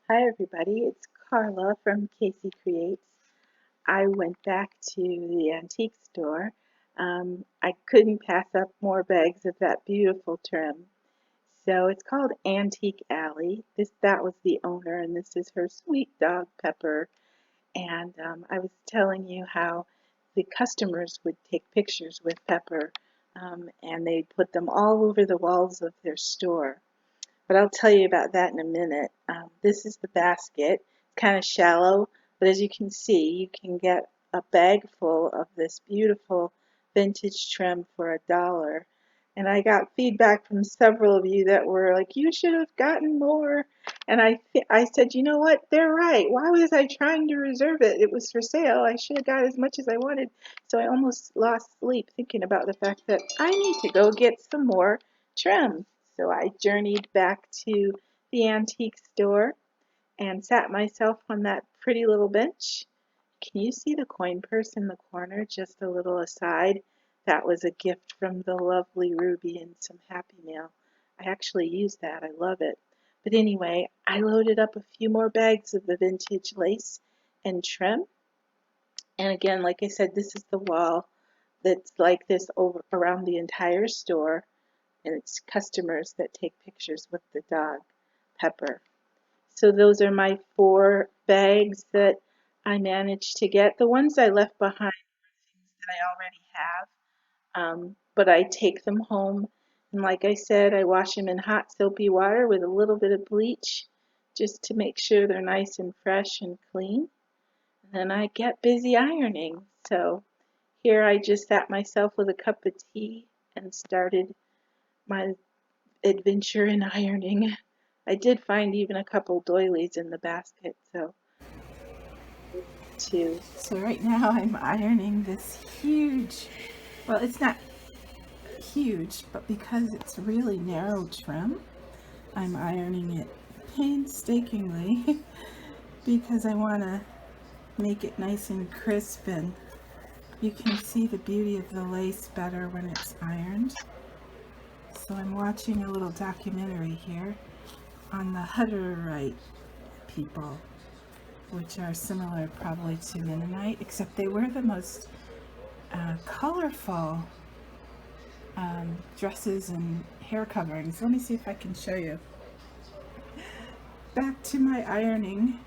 Hi everybody, it's Carla from Casey Creates. I went back to the antique store. I couldn't pass up more bags of that beautiful trim. So it's called Antique Alley. That was the owner, and this is her sweet dog Pepper. And I was telling you how the customers would take pictures with Pepper, and they'd put them all over the walls of their store. But I'll tell you about that in a minute. This is the basket. It's kind of shallow, but as you can see, you can get a bag full of this beautiful vintage trim for $1. And I got feedback from several of you that were like, you should have gotten more. And I said, you know what? They're right. Why was I trying to reserve it? It was for sale. I should have got as much as I wanted. So I almost lost sleep thinking about the fact that I need to go get some more trim. So I journeyed back to the antique store and sat myself on that pretty little bench. Can you see the coin purse in the corner, just a little aside? That was a gift from the lovely Ruby and some Happy Mail. I actually use that. I love it. But anyway, I loaded up a few more bags of the vintage lace and trim. And again, like I said, this is the wall that's like this over around the entire store, and it's customers that take pictures with the dog, Pepper. So those are my 4 bags that I managed to get. The ones I left behind were things that I already have, but I take them home, and like I said, I wash them in hot soapy water with a little bit of bleach just to make sure they're nice and fresh and clean. And then I get busy ironing. So here I just sat myself with a cup of tea and started my adventure in ironing. I did find even a couple doilies in the basket, so too. So right now I'm ironing this huge, well, it's not huge, but because it's really narrow trim, I'm ironing it painstakingly because I want to make it nice and crisp, and you can see the beauty of the lace better when it's ironed. So I'm watching a little documentary here on the Hutterite people, which are similar probably to Mennonite, except they were the most colorful dresses and hair coverings. Let me see if I can show you. Back to my ironing.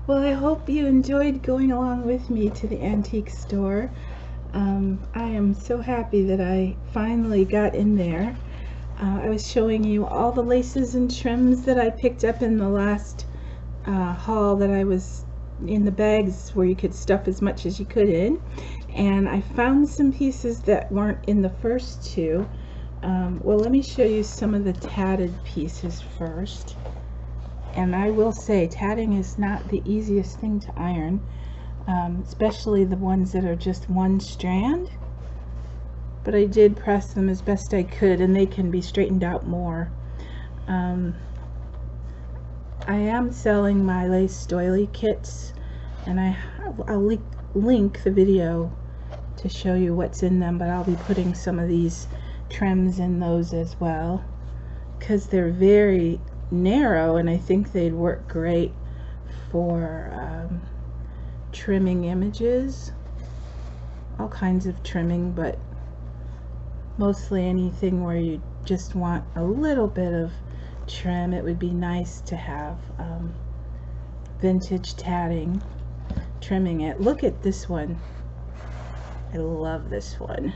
Well, I hope you enjoyed going along with me to the antique store. I am so happy that I finally got in there. I was showing you all the laces and trims that I picked up in the last haul that I was in the bags where you could stuff as much as you could in. And I found some pieces that weren't in the first 2. Well, let me show you some of the tatted pieces first. And I will say, tatting is not the easiest thing to iron, especially the ones that are just one strand. But I did press them as best I could, and they can be straightened out more. I am selling my Lace Doily kits, and I'll link the video to show you what's in them, but I'll be putting some of these trims in those as well, because they're very narrow, and I think they'd work great for trimming images, all kinds of trimming, but mostly anything where you just want a little bit of trim. It would be nice to have vintage tatting trimming it. Look at this one. I love this one.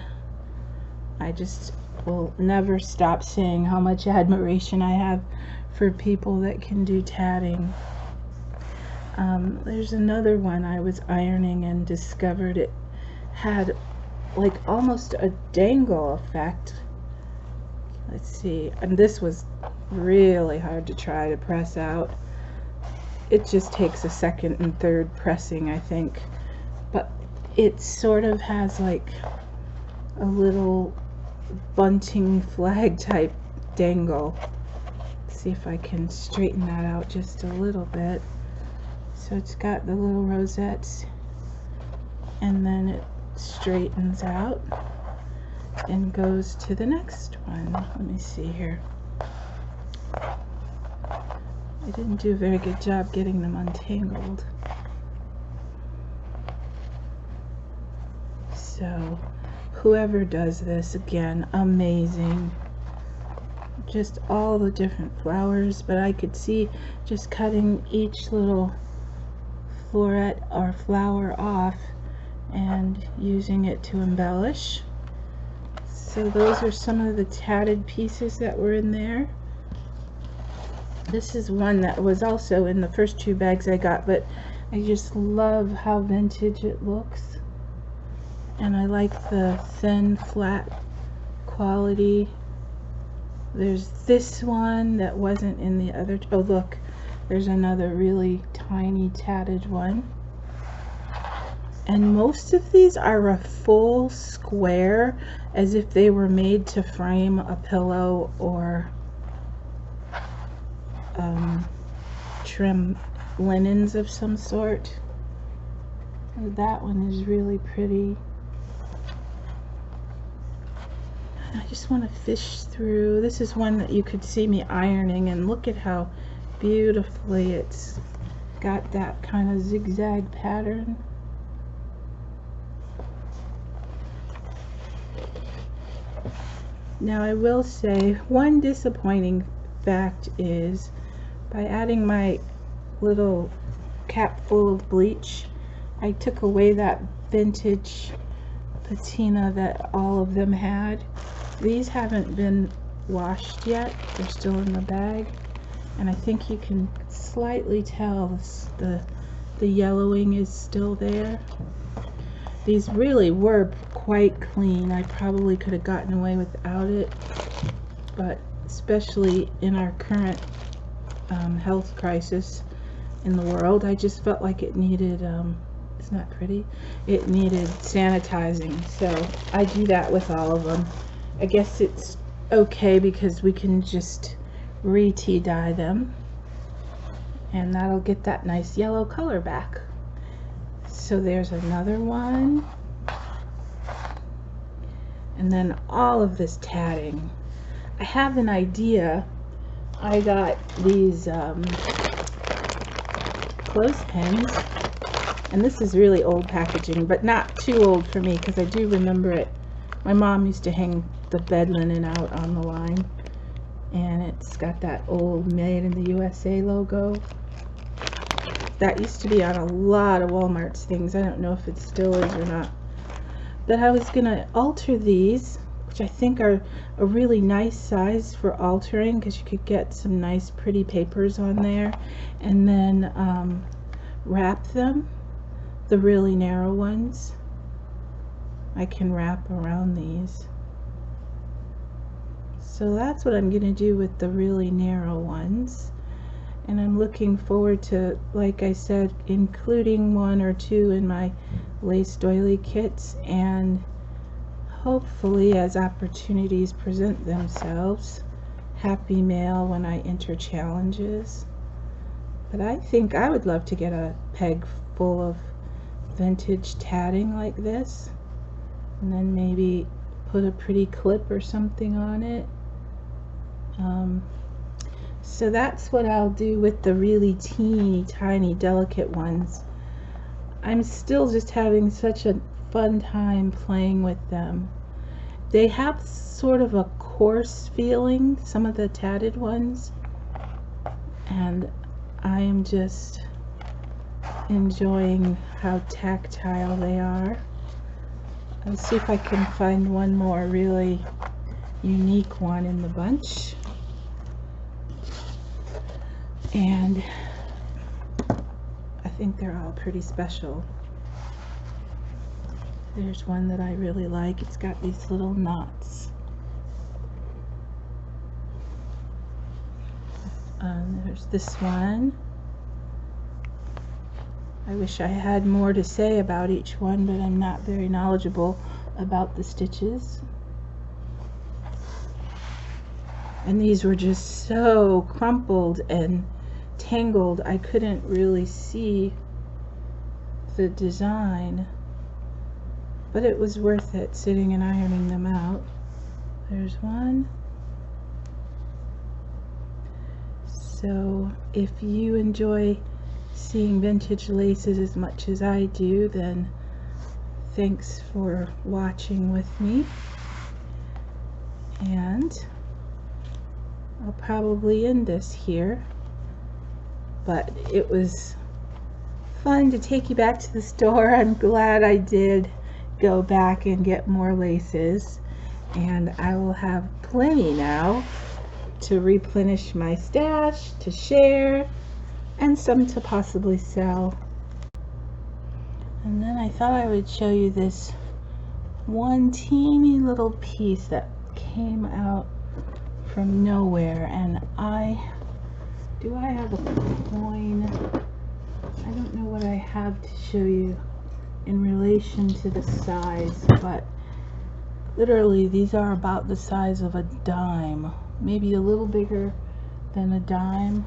I just will never stop saying how much admiration I have for people that can do tatting. There's another one I was ironing and discovered it had like almost a dangle effect. Let's see, and this was really hard to try to press out. It just takes a second and third pressing, I think, but it sort of has like a little bunting flag type dangle. Let's see if I can straighten that out just a little bit. So it's got the little rosettes, and then it straightens out and goes to the next one. Let me see here. I didn't do a very good job getting them untangled. So whoever does this, again, amazing. Just all the different flowers, but I could see just cutting each little floret or flower off and using it to embellish. So those are some of the tatted pieces that were in there. This is one that was also in the first 2 bags I got, but I just love how vintage it looks. And I like the thin, flat quality. There's this one that wasn't in the other. Oh, look, there's another really tiny tatted one. And most of these are a full square, as if they were made to frame a pillow or trim linens of some sort. That one is really pretty. I just want to fish through. This is one that you could see me ironing, and look at how beautifully it's got that kind of zigzag pattern. Now I will say one disappointing fact is, by adding my little cap full of bleach, I took away that vintage patina that all of them had. These haven't been washed yet, they're still in the bag, and I think you can slightly tell the yellowing is still there. These really were quite clean. I probably could have gotten away without it, but especially in our current health crisis in the world, I just felt like it needed, it's not pretty, it needed sanitizing. So I do that with all of them. I guess it's okay because we can just re-tea dye them, and that'll get that nice yellow color back. So there's another one. And then all of this tatting. I have an idea. I got these clothespins, and this is really old packaging, but not too old for me because I do remember it. My mom used to hang the bed linen out on the line, and it's got that old Made in the USA logo. That used to be on a lot of Walmart's things. I don't know if it still is or not. But I was going to alter these, which I think are a really nice size for altering, because you could get some nice pretty papers on there, and then wrap them, the really narrow ones. I can wrap around these. So that's what I'm going to do with the really narrow ones. And I'm looking forward to, like I said, including 1 or 2 in my Lace Doily kits, and hopefully, as opportunities present themselves, happy mail when I enter challenges. But I think I would love to get a peg full of vintage tatting like this, and then maybe put a pretty clip or something on it. So that's what I'll do with the really teeny tiny delicate ones. I'm still just having such a fun time playing with them. They have sort of a coarse feeling, some of the tatted ones, and I am just enjoying how tactile they are. Let's see if I can find one more really unique one in the bunch. And I think they're all pretty special. There's one that I really like. It's got these little knots. There's this one. I wish I had more to say about each one, but I'm not very knowledgeable about the stitches. And these were just so crumpled and tangled, I couldn't really see the design, but it was worth it sitting and ironing them out. There's one. So if you enjoy seeing vintage laces as much as I do, then thanks for watching with me, and I'll probably end this here, but it was fun to take you back to the store. I'm glad I did go back and get more laces, and I will have plenty now to replenish my stash, to share, and some to possibly sell. And then I thought I would show you this one teeny little piece that came out from nowhere, and do I have a coin? I don't know what I have to show you in relation to the size, but literally these are about the size of a dime, maybe a little bigger than a dime.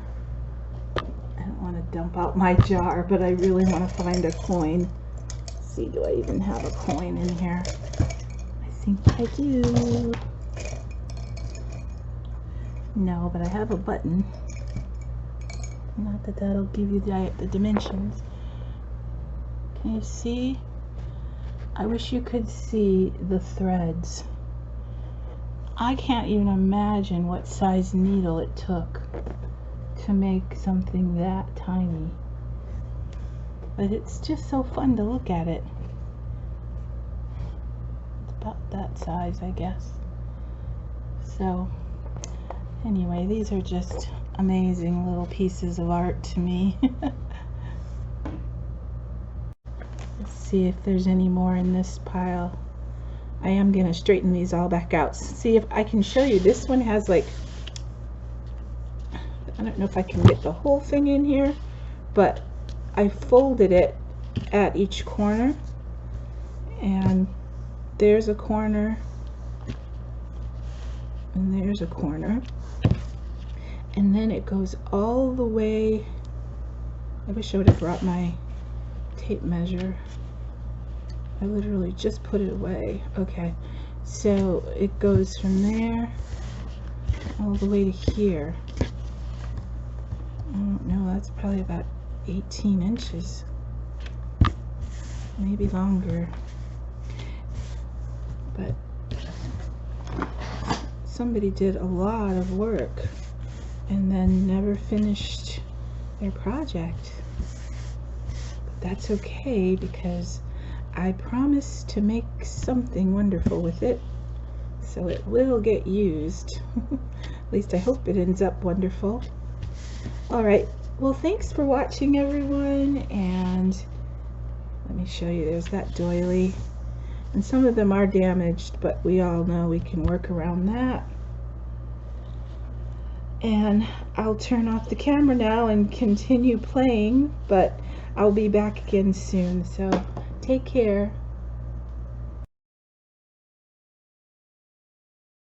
I don't want to dump out my jar, but I really want to find a coin. Let's see, do I even have a coin in here? I think I do. No, but I have a button. Not that that'll give you the dimensions. Can you see? I wish you could see the threads. I can't even imagine what size needle it took to make something that tiny. But it's just so fun to look at it. It's about that size, I guess. So anyway, these are just amazing little pieces of art to me. Let's see if there's any more in this pile. I am going to straighten these all back out. See if I can show you. This one has like, I don't know if I can get the whole thing in here, but I folded it at each corner, and there's a corner, and there's a corner, and then it goes all the way. I wish I would have brought my tape measure. I literally just put it away. Okay, so it goes from there all the way to here. I don't know, that's probably about 18 inches, maybe longer. But somebody did a lot of work and then never finished their project. But that's okay, because I promised to make something wonderful with it, so it will get used. At least I hope it ends up wonderful. Alright, well, thanks for watching, everyone, and let me show you. There's that doily, and some of them are damaged, but we all know we can work around that. And I'll turn off the camera now and continue playing, but I'll be back again soon, so take care.